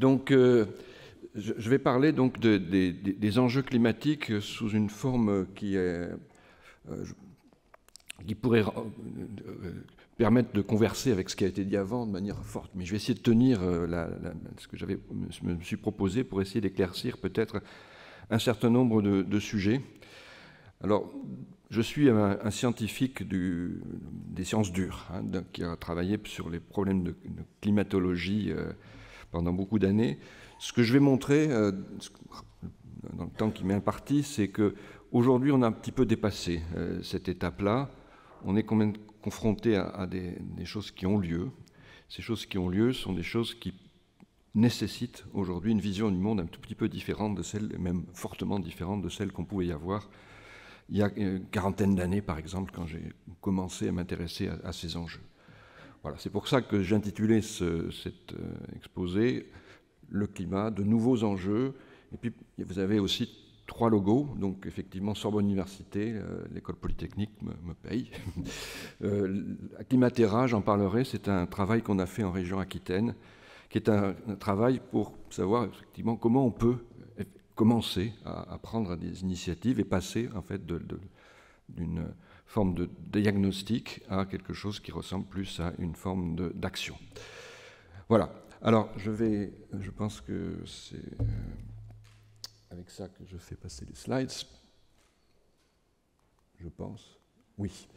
Donc, je vais parler donc des enjeux climatiques sous une forme qui pourrait permettre de converser avec ce qui a été dit avant de manière forte. Mais je vais essayer de tenir ce que je me suis proposé pour essayer d'éclaircir peut-être un certain nombre de sujets. Alors, je suis un scientifique des sciences dures, qui a travaillé sur les problèmes de climatologie pendant beaucoup d'années. Ce que je vais montrer dans le temps qui m'est imparti, c'est qu'aujourd'hui, on a un petit peu dépassé cette étape-là. On est quand même confronté à des choses qui ont lieu. Ces choses qui ont lieu sont des choses qui nécessitent aujourd'hui une vision du monde un tout petit peu différente de celle, même fortement différente de celle qu'on pouvait y avoir il y a une quarantaine d'années, par exemple, quand j'ai commencé à m'intéresser à ces enjeux. Voilà, c'est pour ça que j'ai intitulé cet exposé « Le climat, de nouveaux enjeux ». Et puis, vous avez aussi 3 logos, donc effectivement Sorbonne Université, l'école polytechnique me paye. Climatera, j'en parlerai, c'est un travail qu'on a fait en région Aquitaine, qui est un travail pour savoir effectivement comment on peut commencer à prendre des initiatives et passer en fait d'une forme de diagnostic à quelque chose qui ressemble plus à une forme d'action. Voilà. Alors, je pense que c'est avec ça que je fais passer les slides. Je pense. Oui.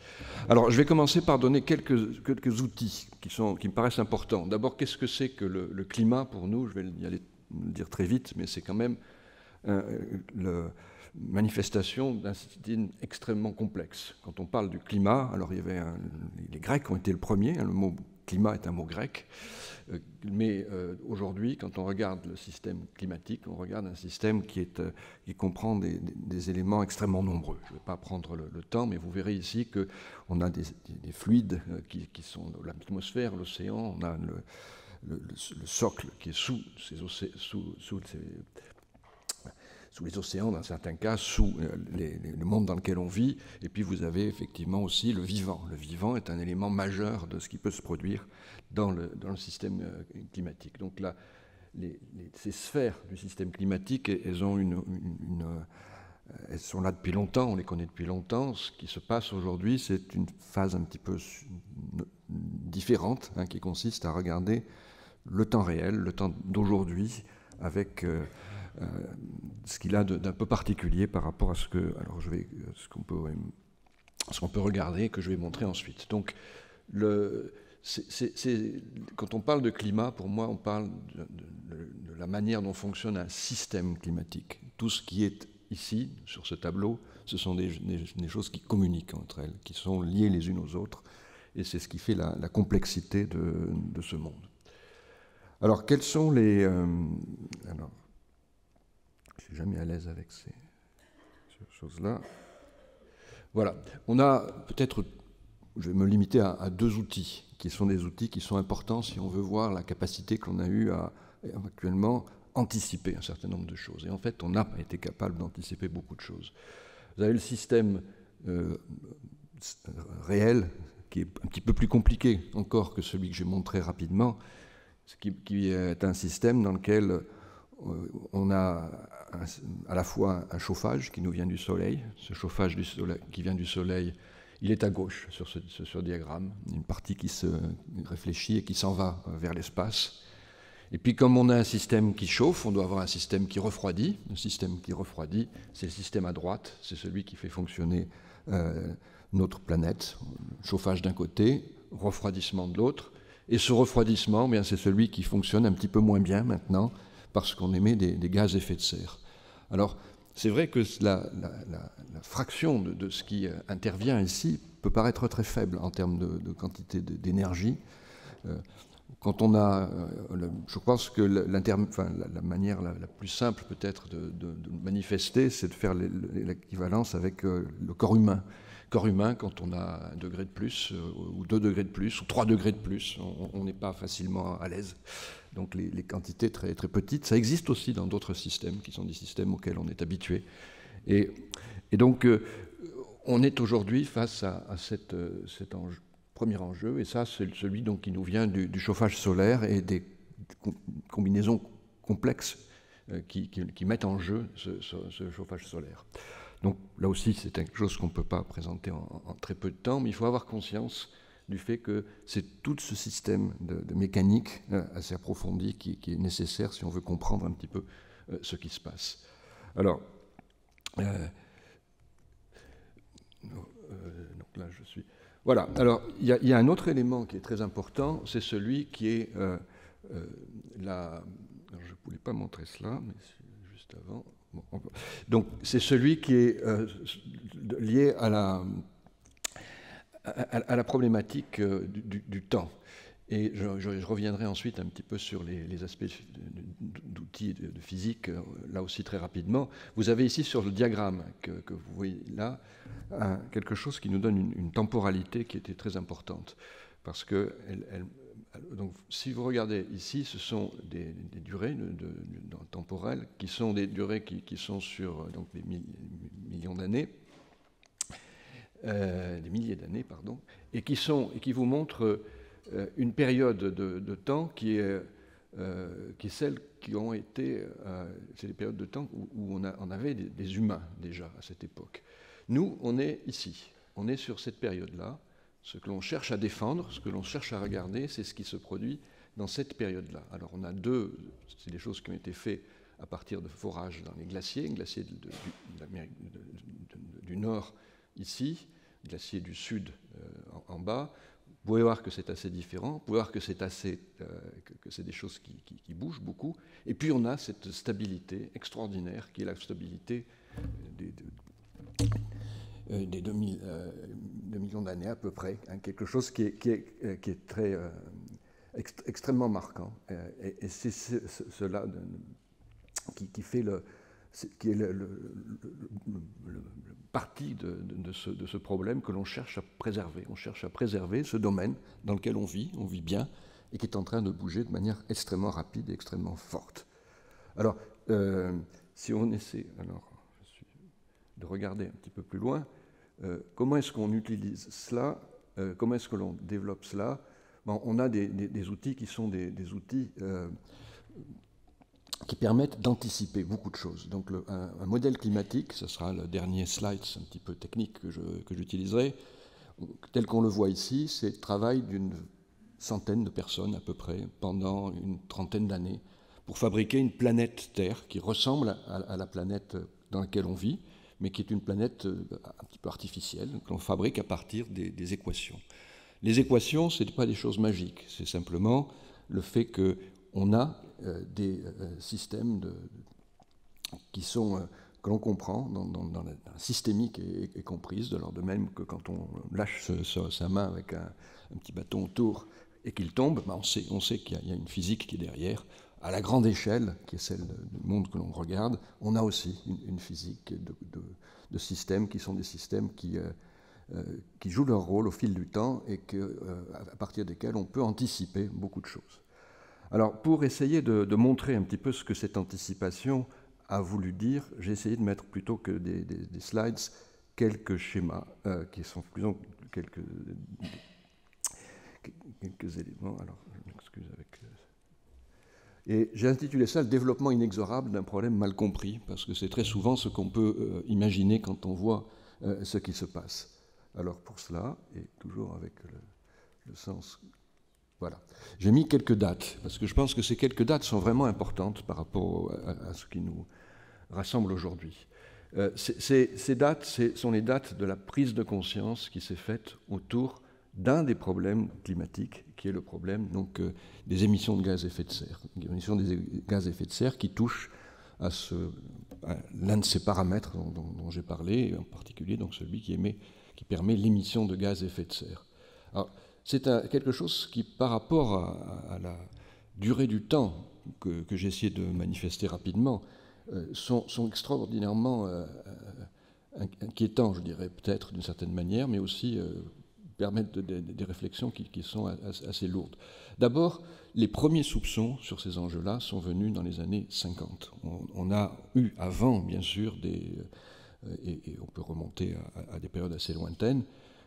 Alors, je vais commencer par donner quelques outils qui me paraissent importants. D'abord, qu'est-ce que c'est que le climat pour nous? Je vais y aller le dire très vite, mais c'est quand même la manifestation d'un système extrêmement complexe. Quand on parle du climat, alors il y avait les Grecs ont été le premier, le mot climat est un mot grec, mais aujourd'hui, quand on regarde le système climatique, on regarde un système qui comprend des éléments extrêmement nombreux. Je ne vais pas prendre le temps, mais vous verrez ici qu'on a des fluides qui sont l'atmosphère, l'océan, on a le socle qui est sous les océans, dans certains cas, sous le monde dans lequel on vit. Et puis vous avez effectivement aussi le vivant. Le vivant est un élément majeur de ce qui peut se produire dans le système climatique. Donc là, ces sphères du système climatique, elles sont là depuis longtemps, on les connaît depuis longtemps. Ce qui se passe aujourd'hui, c'est une phase un petit peu différente, qui consiste à regarder le temps réel, le temps d'aujourd'hui, avec ce qu'il a d'un peu particulier par rapport à ce qu'on peut regarder et que je vais montrer ensuite. Donc, quand on parle de climat, pour moi, on parle de la manière dont fonctionne un système climatique. Tout ce qui est ici, sur ce tableau, ce sont des choses qui communiquent entre elles, qui sont liées les unes aux autres, et c'est ce qui fait la complexité de ce monde. Alors, quels sont les... je ne suis jamais à l'aise avec ces choses-là. Voilà. On a peut-être, je vais me limiter à 2 outils, qui sont des outils qui sont importants si on veut voir la capacité qu'on a eue à actuellement anticiper un certain nombre de choses. Et en fait, on n'a pas été capable d'anticiper beaucoup de choses. Vous avez le système réel, qui est un petit peu plus compliqué encore que celui que j'ai montré rapidement, qui est un système dans lequel on a à la fois un chauffage qui nous vient du Soleil. Ce chauffage qui vient du Soleil, il est à gauche sur ce diagramme, une partie qui se réfléchit et qui s'en va vers l'espace. Et puis comme on a un système qui chauffe, on doit avoir un système qui refroidit. Le système qui refroidit, c'est le système à droite, c'est celui qui fait fonctionner notre planète. Chauffage d'un côté, refroidissement de l'autre. Et ce refroidissement, bien, c'est celui qui fonctionne un petit peu moins bien maintenant, parce qu'on émet des gaz à effet de serre. Alors, c'est vrai que la fraction de ce qui intervient ici peut paraître très faible en termes de quantité d'énergie. Quand on a... je pense que la manière la plus simple peut-être de manifester, c'est de faire l'équivalence avec le corps humain. Corps humain, quand on a 1 degré de plus, ou 2 degrés de plus, ou 3 degrés de plus, on n'est pas facilement à l'aise. Donc les quantités très, très petites, ça existe aussi dans d'autres systèmes, qui sont des systèmes auxquels on est habitué. Et donc, on est aujourd'hui face à cet premier enjeu, et ça, c'est celui donc, qui nous vient du chauffage solaire et des combinaisons complexes qui mettent en jeu ce chauffage solaire. Donc là aussi, c'est quelque chose qu'on ne peut pas présenter en très peu de temps, mais il faut avoir conscience du fait que c'est tout ce système de mécanique assez approfondi qui est nécessaire si on veut comprendre un petit peu ce qui se passe. Alors, donc là je suis... Voilà, alors il y a un autre élément qui est très important, c'est celui qui est la... Alors, je ne voulais pas montrer cela, mais juste avant... Bon, donc c'est celui qui est lié à la problématique du temps. Et je reviendrai ensuite un petit peu sur les aspects d'outils et de physique, là aussi très rapidement. Vous avez ici sur le diagramme que vous voyez là, quelque chose qui nous donne une temporalité qui était très importante. Parce que, donc, si vous regardez ici, ce sont des durées temporelles qui sont des durées qui sont sur donc, des millions d'années. Des milliers d'années, pardon, et qui vous montrent une période de temps qui est celle qui ont été... c'est les périodes de temps où on avait des humains déjà à cette époque. Nous, on est ici, on est sur cette période-là. Ce que l'on cherche à défendre, ce que l'on cherche à regarder, c'est ce qui se produit dans cette période-là. Alors on a c'est des choses qui ont été faites à partir de forages dans les glaciers de l'Amérique du Nord ici, glacier du Sud en bas. Vous pouvez voir que c'est assez différent, vous pouvez voir que c'est des choses qui bougent beaucoup. Et puis on a cette stabilité extraordinaire qui est la stabilité des 2 millions d'années à peu près, hein, quelque chose qui est très extrêmement marquant. Et c'est cela qui fait qui est le partie de ce problème que l'on cherche à préserver. On cherche à préserver ce domaine dans lequel on vit bien, et qui est en train de bouger de manière extrêmement rapide et extrêmement forte. Alors, si on essaie de regarder un petit peu plus loin, comment est-ce qu'on utilise cela, comment est-ce que l'on développe cela? Bon, on a des outils qui sont des outils qui permettent d'anticiper beaucoup de choses. Donc un modèle climatique, ce sera le dernier slide, c'est un petit peu technique que j'utiliserai, tel qu'on le voit ici, c'est le travail d'une centaine de personnes à peu près pendant une trentaine d'années pour fabriquer une planète Terre qui ressemble à la planète dans laquelle on vit, mais qui est une planète un petit peu artificielle, que l'on fabrique à partir des équations. Les équations, ce n'est pas des choses magiques, c'est simplement le fait qu'on a des systèmes que l'on comprend dans la systémique est comprise, de l'ordre de même que quand on lâche sa main avec un petit bâton autour et qu'il tombe, ben on sait qu'il y a une physique qui est derrière. À la grande échelle, qui est celle du monde que l'on regarde, on a aussi une physique de systèmes qui sont des systèmes qui jouent leur rôle au fil du temps et à partir desquels on peut anticiper beaucoup de choses. Alors, pour essayer de montrer un petit peu ce que cette anticipation a voulu dire, j'ai essayé de mettre plutôt que des slides quelques schémas qui sont plutôt quelques éléments. Alors, je m'excuse avec... Et j'ai intitulé ça « Le développement inexorable d'un problème mal compris », parce que c'est très souvent ce qu'on peut imaginer quand on voit ce qui se passe. Alors pour cela, et toujours avec le sens... Voilà. J'ai mis quelques dates, parce que je pense que ces quelques dates sont vraiment importantes par rapport à ce qui nous rassemble aujourd'hui. Ces dates sont les dates de la prise de conscience qui s'est faite autour d'un des problèmes climatiques, qui est le problème donc, des émissions de gaz à effet de serre. Les émissions des gaz à effet de serre qui touchent à l'un de ces paramètres dont j'ai parlé, en particulier donc celui qui permet l'émission de gaz à effet de serre. Alors, c'est quelque chose qui, par rapport à la durée du temps que j'ai essayé de manifester rapidement, sont extraordinairement inquiétants, je dirais, peut-être d'une certaine manière, mais aussi permettent des réflexions qui sont assez lourdes. D'abord, les premiers soupçons sur ces enjeux-là sont venus dans les années 50. On a eu avant, bien sûr, et on peut remonter à des périodes assez lointaines,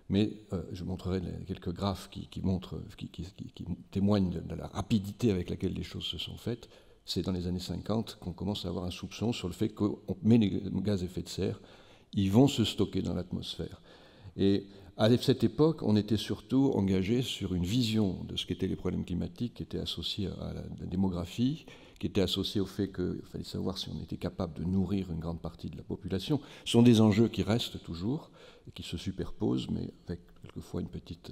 mais je montrerai quelques graphes qui témoignent de la rapidité avec laquelle les choses se sont faites. C'est dans les années 50 qu'on commence à avoir un soupçon sur le fait qu'on met les gaz à effet de serre, ils vont se stocker dans l'atmosphère. Et à cette époque, on était surtout engagé sur une vision de ce qu'étaient les problèmes climatiques, qui étaient associés à la démographie, qui étaient associés au fait qu'il fallait savoir si on était capable de nourrir une grande partie de la population. Ce sont des enjeux qui restent toujours, et qui se superposent, mais avec quelquefois une petite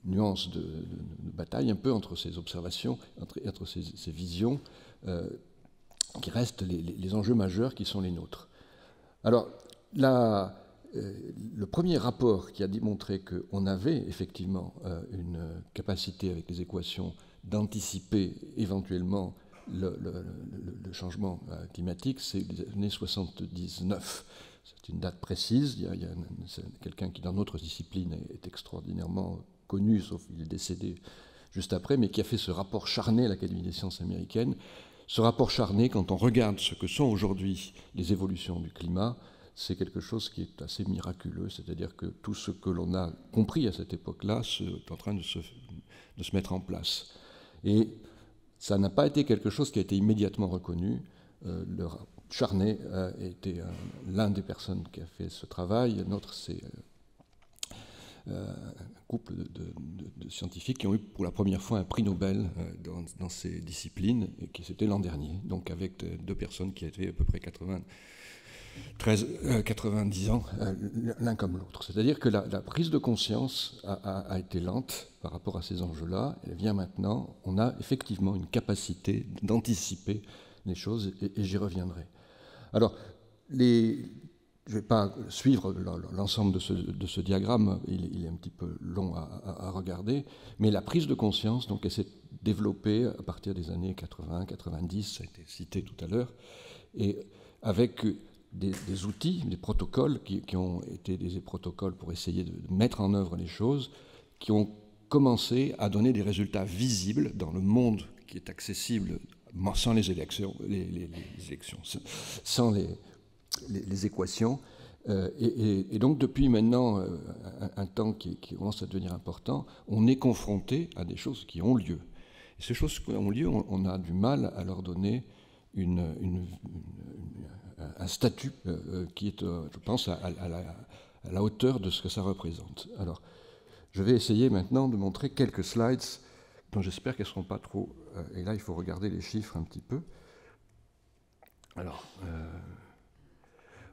nuance de bataille un peu entre ces observations, entre ces visions, qui restent les enjeux majeurs qui sont les nôtres. Alors, le premier rapport qui a démontré qu'on avait effectivement une capacité avec les équations d'anticiper éventuellement le changement climatique, c'est les années 79. C'est une date précise. Il y a quelqu'un qui, dans notre discipline, est extraordinairement connu, sauf qu'il est décédé juste après, mais qui a fait ce rapport Charney à l'Académie des sciences américaines. Ce rapport Charney, quand on regarde ce que sont aujourd'hui les évolutions du climat, c'est quelque chose qui est assez miraculeux, c'est-à-dire que tout ce que l'on a compris à cette époque-là est en train de se mettre en place. Et ça n'a pas été quelque chose qui a été immédiatement reconnu. Charney a été l'un des personnes qui a fait ce travail. Notre, c'est un couple de scientifiques qui ont eu pour la première fois un prix Nobel dans ces disciplines, et qui c'était l'an dernier, donc avec deux personnes qui avaient à peu près 90 ans, l'un comme l'autre. C'est-à-dire que la prise de conscience a été lente par rapport à ces enjeux-là. Elle vient maintenant. On a effectivement une capacité d'anticiper les choses, et j'y reviendrai. Alors, je ne vais pas suivre l'ensemble de ce diagramme, il est un petit peu long à regarder, mais la prise de conscience, donc, elle s'est développée à partir des années 80-90, ça a été cité tout à l'heure, et avec des outils, des protocoles qui ont été des protocoles pour essayer de mettre en œuvre les choses, qui ont commencé à donner des résultats visibles dans le monde qui est accessible sans les élections, sans les équations. Et donc depuis maintenant un temps qui commence à devenir important, on est confronté à des choses qui ont lieu. Et ces choses qui ont lieu, on a du mal à leur donner un statut qui est, je pense, à la hauteur de ce que ça représente. Alors, je vais essayer maintenant de montrer quelques slides dont j'espère qu'elles ne seront pas trop... et là, il faut regarder les chiffres un petit peu. Alors,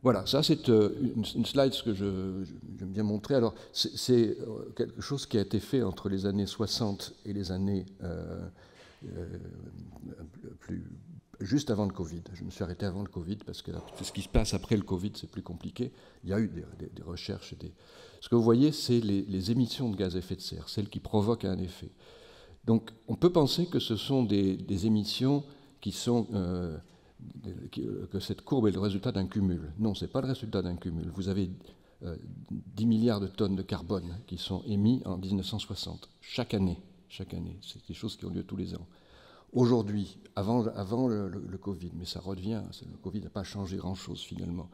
voilà, ça c'est une slide que j'aime bien montrer. Alors, c'est quelque chose qui a été fait entre les années 60 et les années juste avant le Covid. Je me suis arrêté avant le Covid parce que ce qui se passe après le Covid, c'est plus compliqué. Il y a eu des recherches. Ce que vous voyez, c'est les émissions de gaz à effet de serre, celles qui provoquent un effet. Donc, on peut penser que ce sont des émissions qui sont... que cette courbe est le résultat d'un cumul. Non, ce n'est pas le résultat d'un cumul. Vous avez 10 milliards de tonnes de carbone qui sont émis en 1960, chaque année. Chaque année. C'est des choses qui ont lieu tous les ans. Aujourd'hui, avant le Covid, mais ça revient, le Covid n'a pas changé grand-chose finalement,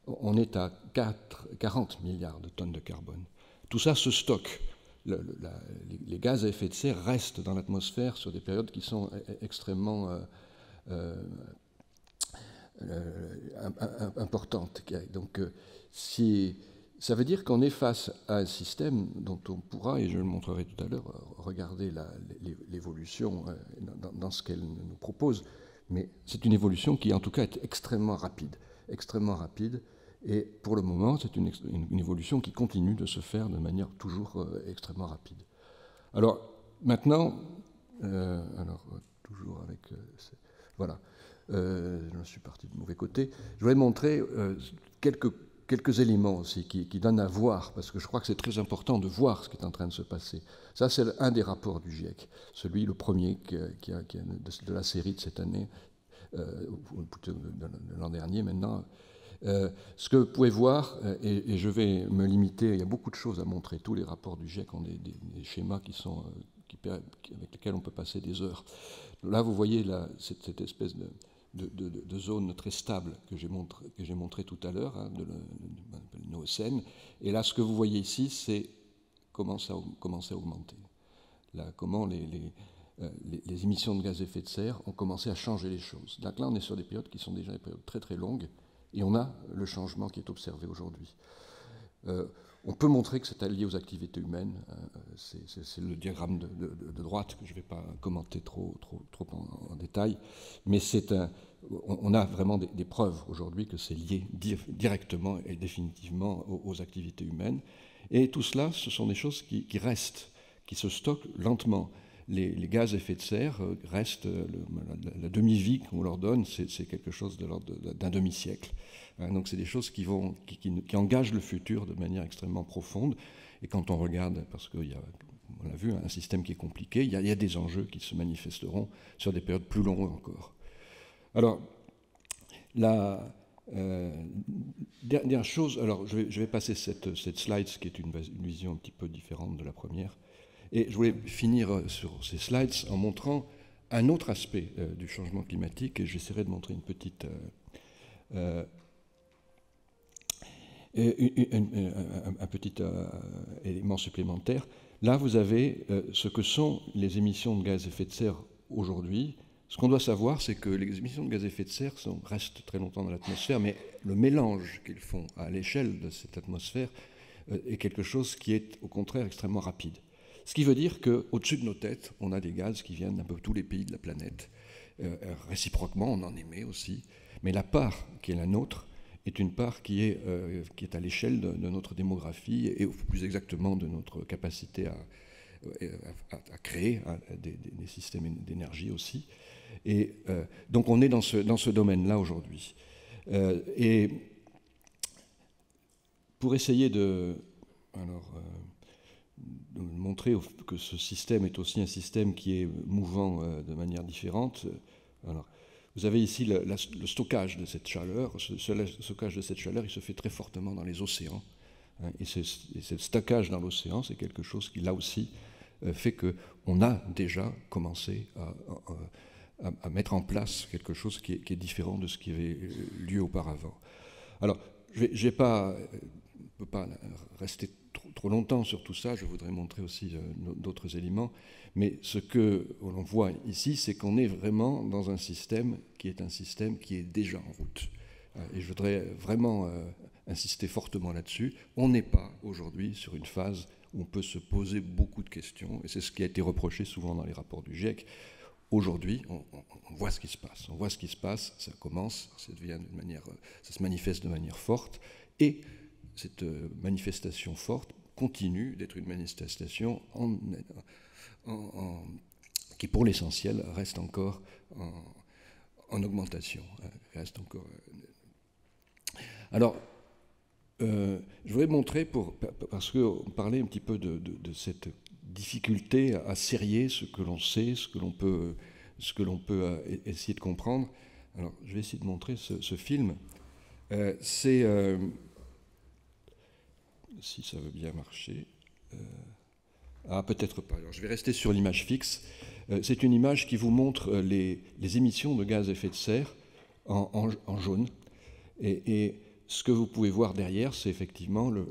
on est à 40 milliards de tonnes de carbone. Tout ça se stocke. Les gaz à effet de serre restent dans l'atmosphère sur des périodes qui sont extrêmement importantes. Donc, ça veut dire qu'on est face à un système dont on pourra, et je le montrerai tout à l'heure, regarder l'évolution dans ce qu'elle nous propose, mais c'est une évolution qui, en tout cas, est extrêmement rapide, et pour le moment, c'est une évolution qui continue de se faire de manière toujours extrêmement rapide. Alors, maintenant, toujours avec... voilà, je me suis parti du mauvais côté. Je voudrais montrer quelques éléments aussi qui donnent à voir, parce que je crois que c'est très important de voir ce qui est en train de se passer. Ça, c'est un des rapports du GIEC, le premier de la série de cette année, ou plutôt de l'an dernier maintenant. Ce que vous pouvez voir, et je vais me limiter, il y a beaucoup de choses à montrer, tous les rapports du GIEC ont des schémas avec lesquels on peut passer des heures. Là, vous voyez cette espèce de zone très stable que j'ai montré tout à l'heure, hein, une OSN. Et là, ce que vous voyez ici, c'est comment ça a augmenté. Là, comment les des émissions de gaz à effet de serre ont commencé à changer les choses. Donc là, on est sur des périodes qui sont déjà des périodes très très longues, et on a le changement qui est observé aujourd'hui. On peut montrer que c'est lié aux activités humaines. C'est le diagramme de droite que je ne vais pas commenter trop en détail, mais on a vraiment des preuves aujourd'hui que c'est lié directement et définitivement aux activités humaines. Et tout cela, ce sont des choses qui restent, qui se stockent lentement. Les gaz à effet de serre restent, la demi-vie qu'on leur donne, c'est quelque chose de l'ordre d'un demi-siècle. Donc c'est des choses qui engagent le futur de manière extrêmement profonde. Et quand on regarde, parce qu'on a vu un système qui est compliqué, il y a des enjeux qui se manifesteront sur des périodes plus longues encore. Alors, la dernière chose, alors je vais passer cette slide, qui est une vision un petit peu différente de la première. Et je voulais finir sur ces slides en montrant un autre aspect du changement climatique, et j'essaierai de montrer une petite... un petit élément supplémentaire. Là, vous avez ce que sont les émissions de gaz à effet de serre aujourd'hui. Ce qu'on doit savoir, c'est que les émissions de gaz à effet de serre restent très longtemps dans l'atmosphère, mais le mélange qu'ils font à l'échelle de cette atmosphère est quelque chose qui est au contraire extrêmement rapide. Ce qui veut dire qu'au-dessus de nos têtes, on a des gaz qui viennent d'un peu tous les pays de la planète. Réciproquement, on en émet aussi, mais la part qui est la nôtre est une part qui est à l'échelle de notre démographie et plus exactement de notre capacité à créer des systèmes d'énergie aussi. Et donc on est dans ce domaine-là aujourd'hui. Et pour essayer de montrer que ce système est aussi un système qui est mouvant de manière différente, alors, vous avez ici le stockage de cette chaleur. Le stockage de cette chaleur, il se fait très fortement dans les océans. Et ce stockage dans l'océan, c'est quelque chose qui, là aussi, fait qu'on a déjà commencé à mettre en place quelque chose qui est différent de ce qui avait lieu auparavant. Alors, je ne peux pas rester trop longtemps sur tout ça, je voudrais montrer aussi d'autres éléments, mais ce que l'on voit ici, c'est qu'on est vraiment dans un système qui est déjà en route. Et je voudrais vraiment insister fortement là-dessus. On n'est pas aujourd'hui sur une phase où on peut se poser beaucoup de questions, et c'est ce qui a été reproché souvent dans les rapports du GIEC. Aujourd'hui, on voit ce qui se passe. On voit ce qui se passe, ça commence, ça se manifeste de manière forte, et cette manifestation forte continue d'être une manifestation qui, pour l'essentiel, reste encore en augmentation. Reste encore. Alors, je voudrais montrer, parce qu'on parlait un petit peu de cette difficulté à serrer ce que l'on sait, ce que l'on peut essayer de comprendre. Alors, je vais essayer de montrer ce film. Si ça veut bien marcher. Peut-être pas. Alors, je vais rester sur l'image fixe. C'est une image qui vous montre les émissions de gaz à effet de serre en jaune. Et ce que vous pouvez voir derrière, c'est effectivement le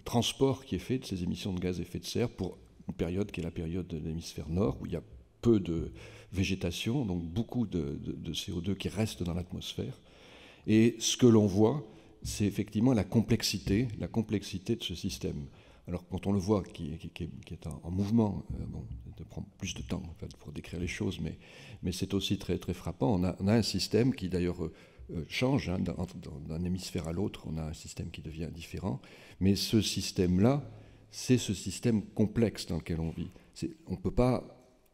transport qui est fait de ces émissions de gaz à effet de serre pour une période qui est la période de l'hémisphère nord, où il y a peu de végétation, donc beaucoup de CO2 qui reste dans l'atmosphère. Et ce que l'on voit, c'est effectivement la complexité de ce système. Alors quand on le voit qui est en mouvement, ça prend plus de temps en fait, pour décrire les choses, mais c'est aussi très, très frappant. On a un système qui d'ailleurs change d'un hémisphère à l'autre, on a un système qui devient différent, mais ce système-là, c'est ce système complexe dans lequel on vit. On ne peut pas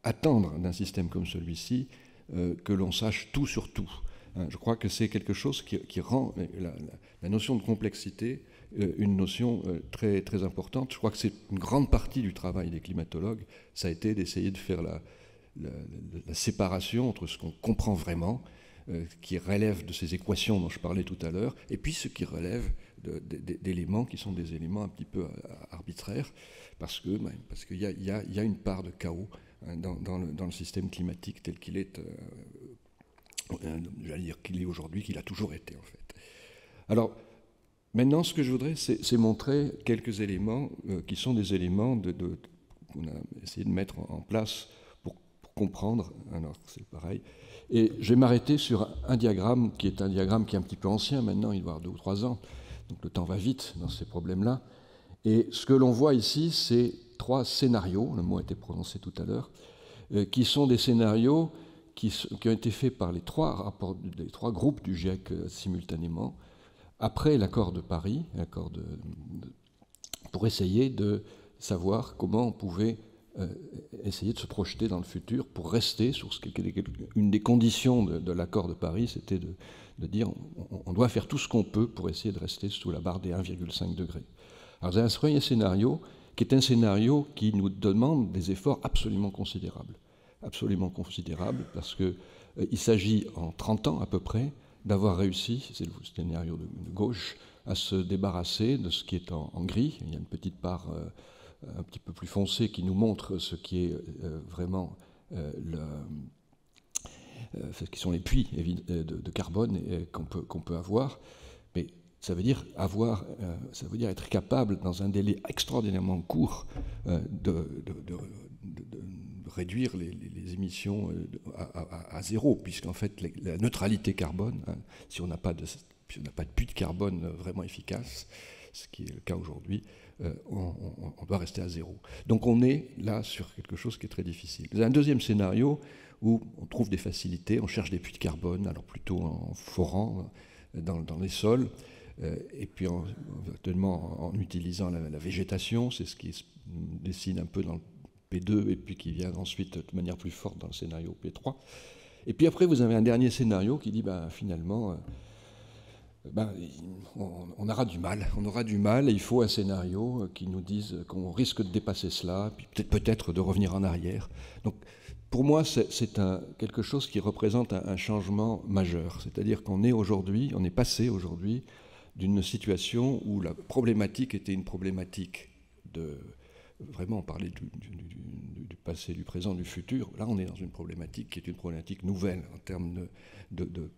attendre d'un système comme celui-ci que l'on sache tout sur tout. Je crois que c'est quelque chose qui rend la notion de complexité une notion très, très importante. Je crois que c'est une grande partie du travail des climatologues, ça a été d'essayer de faire la séparation entre ce qu'on comprend vraiment, qui relève de ces équations dont je parlais tout à l'heure, et puis ce qui relève d'éléments qui sont des éléments un petit peu arbitraires, parce qu'il y a une part de chaos dans le système climatique tel qu'il est, j'allais dire qu'il est aujourd'hui, qu'il a toujours été en fait. Alors, maintenant, ce que je voudrais, c'est montrer quelques éléments qui sont des éléments qu'on a essayé de mettre en place pour comprendre. Alors, c'est pareil. Et je vais m'arrêter sur un diagramme qui est un diagramme qui est un petit peu ancien maintenant, il doit avoir 2 ou 3 ans, donc le temps va vite dans ces problèmes-là. Et ce que l'on voit ici, c'est 3 scénarios, le mot a été prononcé tout à l'heure, qui sont des scénarios qui ont été faits par les 3 groupes du GIEC simultanément, après l'accord de Paris, pour essayer de savoir comment on pouvait essayer de se projeter dans le futur pour rester sur une des conditions de l'accord de Paris, c'était de dire on doit faire tout ce qu'on peut pour essayer de rester sous la barre des 1,5 degrés. Alors vous avez un premier scénario qui est un scénario qui nous demande des efforts absolument considérables parce qu'il s'agit en 30 ans à peu près d'avoir réussi, c'est le scénario de gauche, à se débarrasser de ce qui est en gris. Il y a une petite part un petit peu plus foncée qui nous montre ce qui est vraiment ce qui sont les puits de carbone qu'on peut avoir. Mais ça veut dire être capable, dans un délai extraordinairement court, de réduire les émissions à zéro, puisqu'en fait la neutralité carbone, hein, si on n'a pas de puits de carbone vraiment efficace, ce qui est le cas aujourd'hui, on doit rester à zéro. Donc on est là sur quelque chose qui est très difficile. Il y a un deuxième scénario où on trouve des facilités, on cherche des puits de carbone, alors plutôt en forant dans les sols, et puis en utilisant la végétation, c'est ce qui se dessine un peu dans le P2 et puis qui vient ensuite de manière plus forte dans le scénario P3. Et puis après, vous avez un dernier scénario qui dit finalement, on aura du mal, et il faut un scénario qui nous dise qu'on risque de dépasser cela, puis peut-être de revenir en arrière. Donc pour moi, c'est quelque chose qui représente un changement majeur. C'est-à-dire qu'on est passé aujourd'hui d'une situation où la problématique était une problématique de... Vraiment, on parlait du passé, du présent, du futur. Là, on est dans une problématique qui est une problématique nouvelle en termes de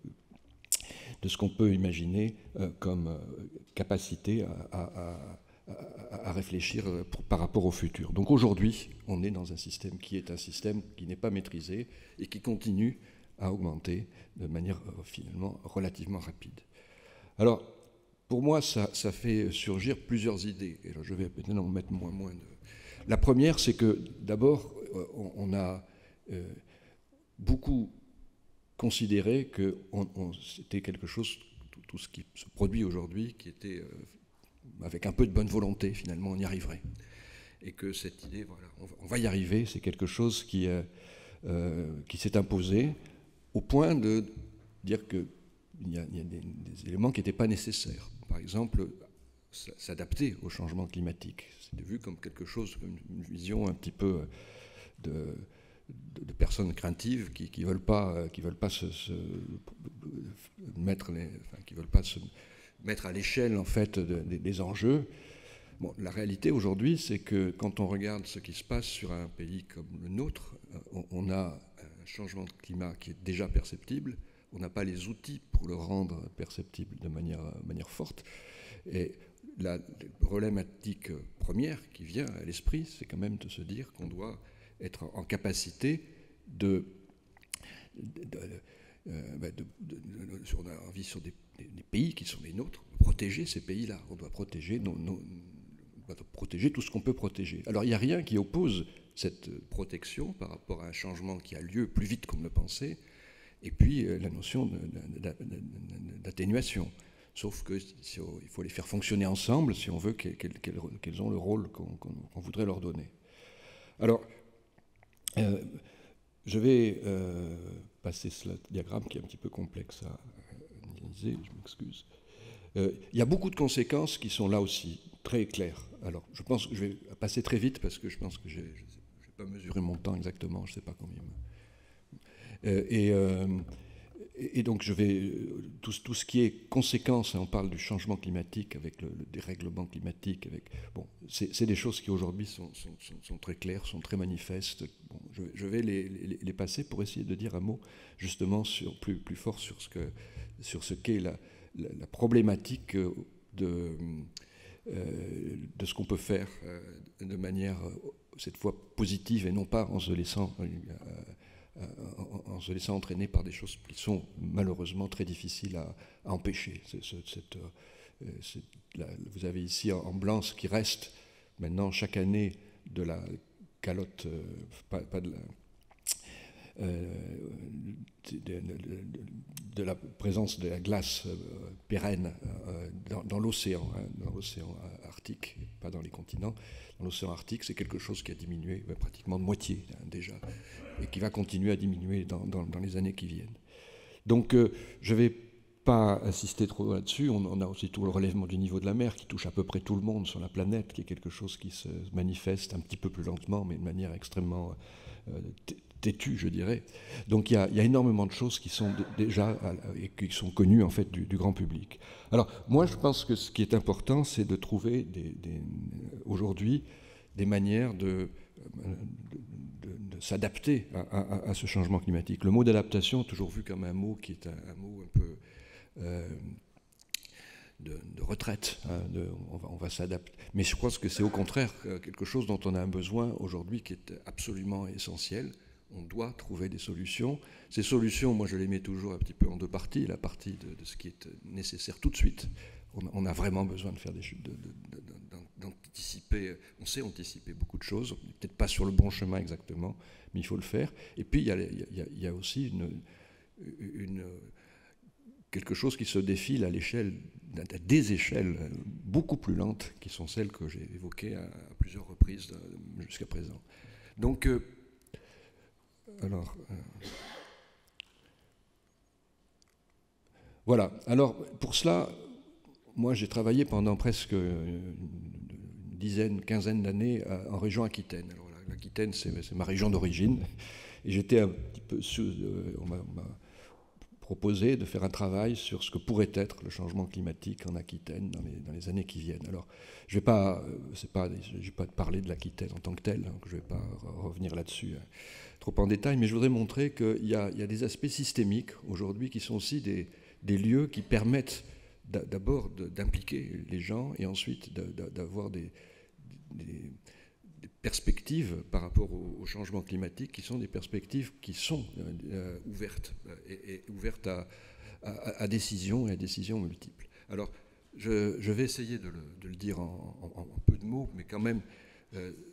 ce qu'on peut imaginer comme capacité à réfléchir par rapport au futur. Donc aujourd'hui, on est dans un système qui n'est pas maîtrisé et qui continue à augmenter de manière finalement relativement rapide. Alors, pour moi, ça fait surgir plusieurs idées. Et là, je vais maintenant mettre moins de... La première, c'est que d'abord, on a beaucoup considéré que c'était quelque chose, tout ce qui se produit aujourd'hui, qui était avec un peu de bonne volonté, finalement, on y arriverait. Et que cette idée, voilà, on va y arriver, c'est quelque chose qui s'est imposé au point de dire qu'il y a des éléments qui n'étaient pas nécessaires. Par exemple, s'adapter au changement climatique. C'était vu comme quelque chose, comme une vision un petit peu de personnes craintives qui veulent pas se mettre à l'échelle en fait des enjeux. Bon, la réalité aujourd'hui, c'est que quand on regarde ce qui se passe sur un pays comme le nôtre, on a un changement de climat qui est déjà perceptible. On n'a pas les outils pour le rendre perceptible de manière forte. Et la problématique première qui vient à l'esprit, c'est quand même de se dire qu'on doit être en capacité on vit sur des pays qui sont les nôtres, protéger ces pays-là. On doit protéger tout ce qu'on peut protéger. Alors il n'y a rien qui oppose cette protection par rapport à un changement qui a lieu plus vite qu'on ne le pensait, et puis la notion d'atténuation. Sauf qu'il faut les faire fonctionner ensemble si on veut qu'elles ont le rôle qu'on voudrait leur donner. Alors, je vais passer ce diagramme qui est un petit peu complexe à analyser, je m'excuse. Il y a beaucoup de conséquences qui sont là aussi, très claires. Alors, je pense que je vais passer très vite parce que je pense que je n'ai pas mesuré mon temps exactement, je ne sais pas combien. Et donc, je vais tout ce qui est conséquences, on parle du changement climatique avec le dérèglement climatique, bon, c'est des choses qui aujourd'hui sont très claires, sont très manifestes. Bon, je vais les passer pour essayer de dire un mot justement plus fort sur ce qu'est la problématique de ce qu'on peut faire de manière cette fois positive et non pas en se laissant en se laissant entraîner par des choses qui sont malheureusement très difficiles à empêcher. Vous avez ici en blanc ce qui reste maintenant chaque année de la calotte, de la présence de la glace pérenne dans l'océan, dans l'océan Arctique, pas dans les continents. Dans l'océan Arctique, c'est quelque chose qui a diminué pratiquement de moitié déjà, et qui va continuer à diminuer dans les années qui viennent. Donc je ne vais pas insister trop là-dessus. On a aussi tout le relèvement du niveau de la mer qui touche à peu près tout le monde sur la planète, qui est quelque chose qui se manifeste un petit peu plus lentement, mais de manière extrêmement têtue, je dirais. Donc il y a énormément de choses qui sont déjà et qui sont connues en fait du grand public. Alors moi je pense que ce qui est important, c'est de trouver aujourd'hui des manières de s'adapter à ce changement climatique. Le mot d'adaptation, toujours vu comme un mot qui est un mot un peu de retraite, on va s'adapter. Mais je pense que c'est au contraire quelque chose dont on a un besoin aujourd'hui qui est absolument essentiel. On doit trouver des solutions. Ces solutions, moi je les mets toujours un petit peu en deux parties. La partie de ce qui est nécessaire tout de suite. On a vraiment besoin de faire d'anticiper. On sait anticiper beaucoup de choses. On n'est peut-être pas sur le bon chemin exactement, mais il faut le faire. Et puis il y a aussi quelque chose qui se défile à l'échelle, des échelles beaucoup plus lentes, qui sont celles que j'ai évoquées à plusieurs reprises jusqu'à présent. Donc, voilà. Alors, pour cela, moi, j'ai travaillé pendant presque une dizaine, quinzaine d'années en région Aquitaine. Alors, l'Aquitaine, c'est ma région d'origine. Et j'étais un petit peu on m'a proposé de faire un travail sur ce que pourrait être le changement climatique en Aquitaine dans les années qui viennent. Alors, je ne vais pas parler de l'Aquitaine en tant que telle, donc je ne vais pas revenir là-dessus trop en détail, mais je voudrais montrer qu'il y a des aspects systémiques aujourd'hui qui sont aussi des lieux qui permettent d'abord d'impliquer les gens et ensuite d'avoir des perspectives par rapport au changement climatique qui sont des perspectives qui sont ouvertes et ouvertes à décisions et à décisions multiples. Alors, je vais essayer de le dire en peu de mots, mais quand même,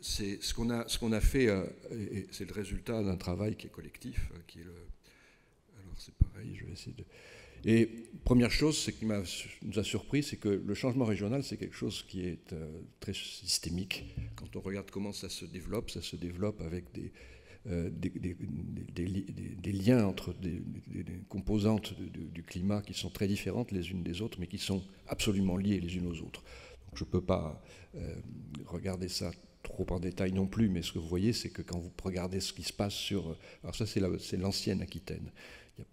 c'est ce qu'on a fait, et c'est le résultat d'un travail qui est collectif, qui est alors c'est pareil, je vais essayer de... Et première chose, ce qui nous a surpris, c'est que le changement régional, c'est quelque chose qui est très systémique. Quand on regarde comment ça se développe avec des liens entre des composantes du climat qui sont très différentes les unes des autres, mais qui sont absolument liées les unes aux autres. Donc je ne peux pas regarder ça trop en détail non plus, mais ce que vous voyez, c'est que quand vous regardez ce qui se passe sur... Alors ça, c'est l'ancienne Aquitaine.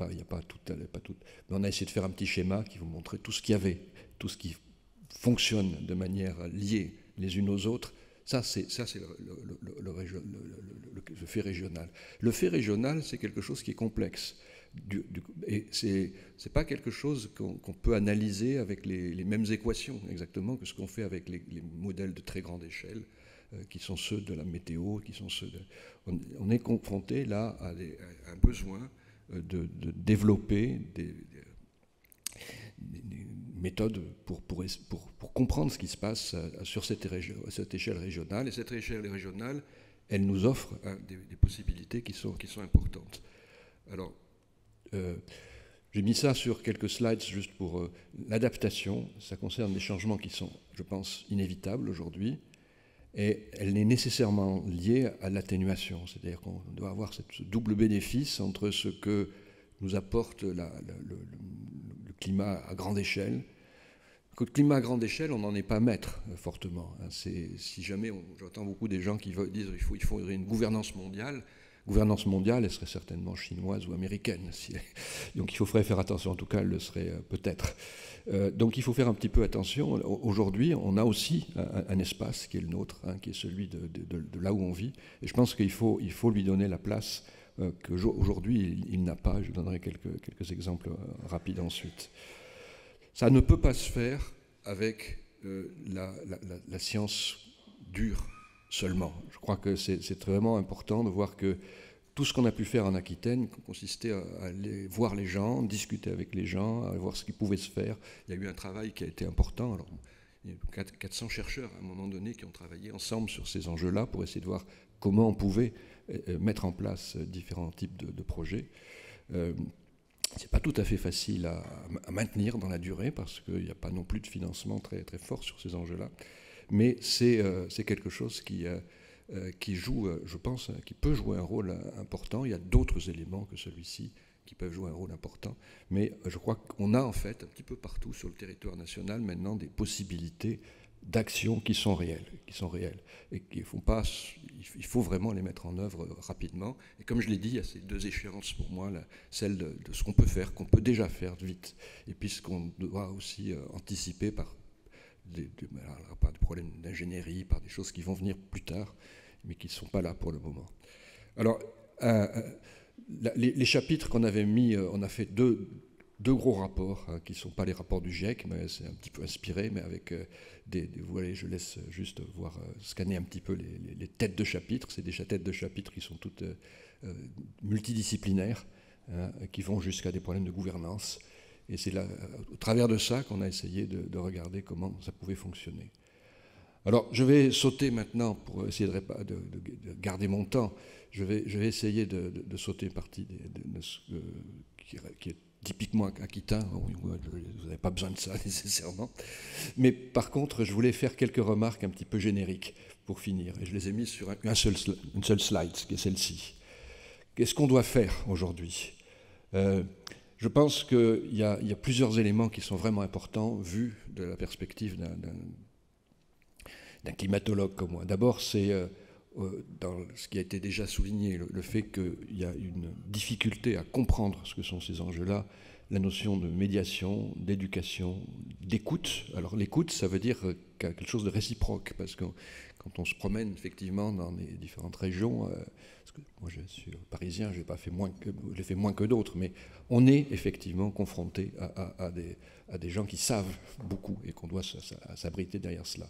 Il n'y a pas tout. Mais on a essayé de faire un petit schéma qui vous montrait tout ce qu'il y avait, tout ce qui fonctionne de manière liée les unes aux autres. Ça, c'est le fait régional. Le fait régional, c'est quelque chose qui est complexe. Et ce n'est pas quelque chose qu'on peut analyser avec les mêmes équations exactement que ce qu'on fait avec les modèles de très grande échelle, qui sont ceux de la météo, qui sont ceux de... On est confronté là à un besoin de développer des méthodes pour comprendre ce qui se passe sur cette échelle régionale. Et cette échelle régionale, elle nous offre des possibilités qui sont importantes. Alors, j'ai mis ça sur quelques slides juste pour l'adaptation. Ça concerne des changements qui sont, je pense, inévitables aujourd'hui. Et elle est nécessairement liée à l'atténuation. C'est-à-dire qu'on doit avoir ce double bénéfice entre ce que nous apporte le climat à grande échelle. Le climat à grande échelle, on n'en est pas maître fortement. Si jamais, j'entends beaucoup des gens qui disent qu'il faudrait une gouvernance mondiale. Gouvernance mondiale, elle serait certainement chinoise ou américaine. Donc il faudrait faire attention, en tout cas elle le serait peut-être. Donc il faut faire un petit peu attention. Aujourd'hui, on a aussi un espace qui est le nôtre, qui est celui de là où on vit. Et je pense qu'il faut lui donner la place qu'aujourd'hui il n'a pas. Je donnerai quelques exemples rapides ensuite. Ça ne peut pas se faire avec la science dure seulement. Je crois que c'est vraiment important de voir que tout ce qu'on a pu faire en Aquitaine consistait à aller voir les gens, discuter avec les gens, à voir ce qui pouvait se faire. Il y a eu un travail qui a été important. Alors, il y a 400 chercheurs à un moment donné qui ont travaillé ensemble sur ces enjeux-là pour essayer de voir comment on pouvait mettre en place différents types de projets. C'est pas tout à fait facile à maintenir dans la durée parce qu'il n'y a pas non plus de financement très, très fort sur ces enjeux-là. Mais c'est quelque chose qui joue, je pense, qui peut jouer un rôle important. Il y a d'autres éléments que celui-ci qui peuvent jouer un rôle important. Mais je crois qu'on a en fait un petit peu partout sur le territoire national maintenant des possibilités d'action qui sont réelles. Et qu'il faut pas, il faut vraiment les mettre en œuvre rapidement. Et comme je l'ai dit, il y a ces deux échéances pour moi, celle de ce qu'on peut faire, qu'on peut déjà faire vite, et puis ce qu'on doit aussi anticiper par des problèmes d'ingénierie, par des choses qui vont venir plus tard, mais qui ne sont pas là pour le moment. Alors, les chapitres qu'on avait mis, on a fait deux gros rapports, hein, qui ne sont pas les rapports du GIEC, mais c'est un petit peu inspiré, mais avec vous voyez, je laisse juste voir, scanner un petit peu les têtes de chapitres. C'est des têtes de chapitres qui sont toutes multidisciplinaires, hein, qui vont jusqu'à des problèmes de gouvernance. Et c'est là, au travers de ça qu'on a essayé de regarder comment ça pouvait fonctionner. Alors, je vais sauter maintenant, pour essayer de garder mon temps, je vais essayer de sauter une partie de ce qui est typiquement aquitain. Vous n'avez pas besoin de ça nécessairement. Mais par contre, je voulais faire quelques remarques un petit peu génériques pour finir. Et je les ai mises sur une seule slide, qui est celle-ci. Qu'est-ce qu'on doit faire aujourd'hui ? Je pense qu'il y a plusieurs éléments qui sont vraiment importants, vus de la perspective d'un climatologue comme moi. D'abord, c'est dans ce qui a été déjà souligné, le fait qu'il y a une difficulté à comprendre ce que sont ces enjeux-là, la notion de médiation, d'éducation, d'écoute. Alors l'écoute, ça veut dire quelque chose de réciproque, parce que quand on se promène effectivement dans les différentes régions, parce que moi je suis parisien, je l'ai fait moins que d'autres, mais on est effectivement confronté à des gens qui savent beaucoup et qu'on doit s'abriter derrière cela.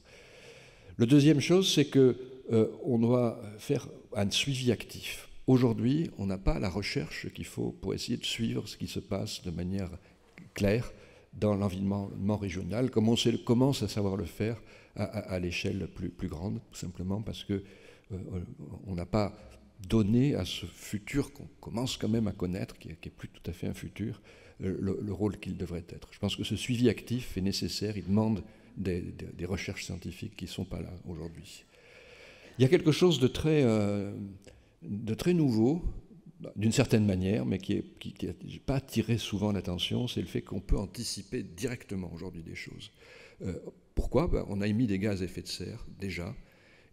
La deuxième chose, c'est qu'on doit faire un suivi actif. Aujourd'hui, on n'a pas la recherche qu'il faut pour essayer de suivre ce qui se passe de manière claire dans l'environnement régional, comme on commence à savoir le faire à l'échelle plus grande, tout simplement parce qu'on n'a pas donné à ce futur qu'on commence quand même à connaître, qui est plus tout à fait un futur, le rôle qu'il devrait être. Je pense que ce suivi actif est nécessaire, il demande des recherches scientifiques qui ne sont pas là aujourd'hui. Il y a quelque chose de très nouveau, d'une certaine manière, mais qui n'a pas attiré souvent l'attention, c'est le fait qu'on peut anticiper directement aujourd'hui des choses. Pourquoi ? On a émis des gaz à effet de serre déjà,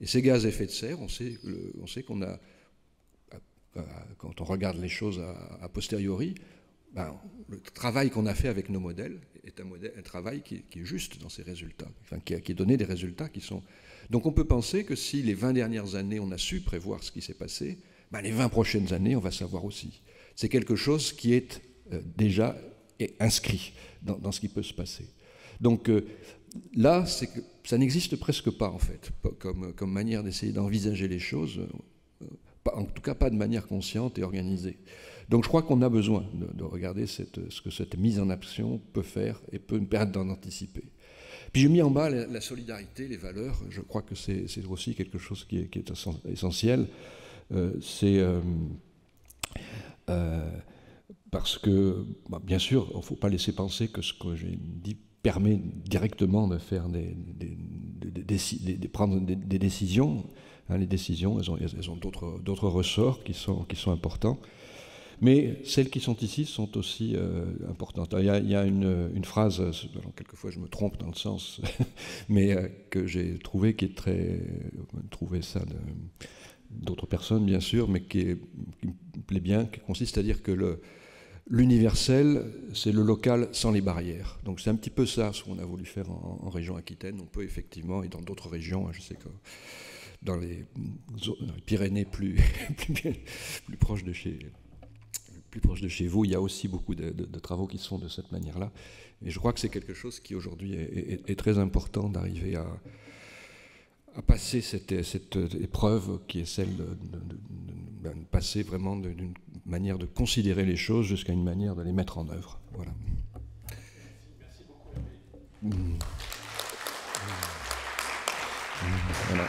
et ces gaz à effet de serre, on sait qu'on a, quand on regarde les choses a posteriori, le travail qu'on a fait avec nos modèles est un travail qui est juste dans ses résultats, enfin, qui a donné des résultats qui sont... Donc on peut penser que si les 20 dernières années, on a su prévoir ce qui s'est passé, les 20 prochaines années, on va savoir aussi. C'est quelque chose qui est déjà inscrit dans ce qui peut se passer. Donc là, ça n'existe presque pas, en fait, comme manière d'essayer d'envisager les choses, en tout cas pas de manière consciente et organisée. Donc je crois qu'on a besoin de regarder ce que cette mise en action peut faire et peut nous permettre d'en anticiper. Puis j'ai mis en bas la solidarité, les valeurs. Je crois que c'est aussi quelque chose qui est essentiel. Parce que, bien sûr, il ne faut pas laisser penser que ce que j'ai dit permet directement de faire prendre des décisions. Hein, les décisions, elles ont d'autres ressorts qui sont importants. Mais celles qui sont ici sont aussi importantes. Il y a une phrase, alors quelquefois je me trompe dans le sens, mais que j'ai trouvé qui est très... trouvé ça d'autres personnes, bien sûr, mais qui me plaît bien, qui consiste à dire que l'universel, c'est le local sans les barrières. Donc c'est un petit peu ça, ce qu'on a voulu faire en région Aquitaine. On peut effectivement, et dans d'autres régions, je sais que dans les Pyrénées plus proches de chez vous, il y a aussi beaucoup de travaux qui se font de cette manière-là. Et je crois que c'est quelque chose qui aujourd'hui est très important d'arriver à passer cette épreuve qui est celle passer vraiment d'une manière de considérer les choses jusqu'à une manière de les mettre en œuvre. Voilà. Merci beaucoup. Voilà.